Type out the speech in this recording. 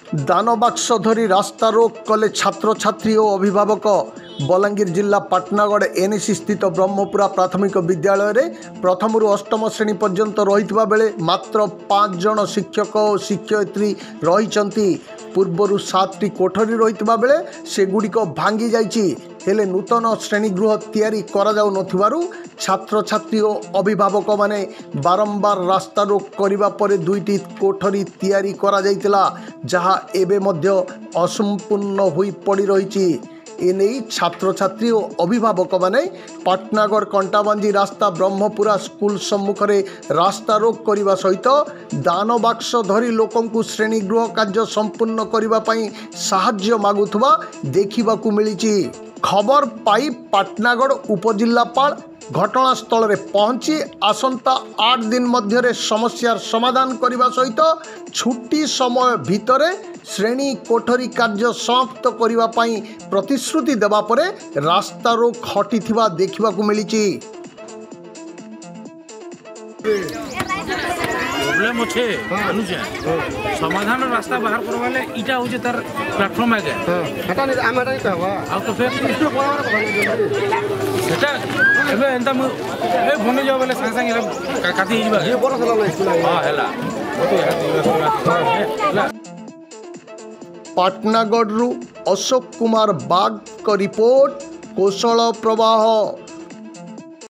दानबाक्स धरी रास्ता रोक कले छात्र छात्री और अभिभावक। बलांगीर जिला पाटनागढ़ एनएसी स्थित ब्रह्मपुरा प्राथमिक विद्यालय रे प्रथम रु अष्टम श्रेणी पर्यंत रही बेले मात्र 5 जन शिक्षक और शिक्षयित्री रही। पूर्वर 7टी कोठरी रही बेले सेगुड़िक भांगी जाइछि। हेले नूतन श्रेणीगृह तैयारी करा जाउ नथिबारु छात्र छात्री और अभिभावक माने बारंबार रास्ता रोक करिबा परे 2टी कोठरी तैयारी करा जाइतिला, जहा एबे मध्य असंपूर्ण होई पड़ी रहिछि। एने छात्र छात्री और अभिभावक माने पाटनागढ़ कंटाबांजी रास्ता ब्रह्मपुरा स्कूल सम्मुखरे रास्ता रोक करने सहित दान बाक्स धरी लोकंकु श्रेणीगृह कार्य संपूर्ण करने पई साहाय्य मागुथुबा देखिबाकू मिलिछि। खबर पाई पाटनागढ़ उपजिल्लापाल घटनास्थल रे पहुंची आसंता 8 दिन मध्य समस्यार समाधान करने सहित छुट्टी समय भितरे श्रेणी कोठरी कार्य समाप्त करने पई प्रतिश्रुति देवा परे रास्ता रोक हटिथिबा देखिबाकू मिलिछि। प्रॉब्लम अच्छे अनुजा समाधान रास्ता बाहर करवाले इटा होजे तार प्लेटफॉर्म आगे हटा नहीं हम हटा नहीं कहवा आ तो फिर इसको सेटा एबे एंता मु ए फोन जाओ बोले संग संग काटी हिबा ये बड़ सला नहीं स्कूल हां हैला तो पाटनागढ़ रु अशोक कुमार बाग का रिपोर्ट, कौशल प्रवाह।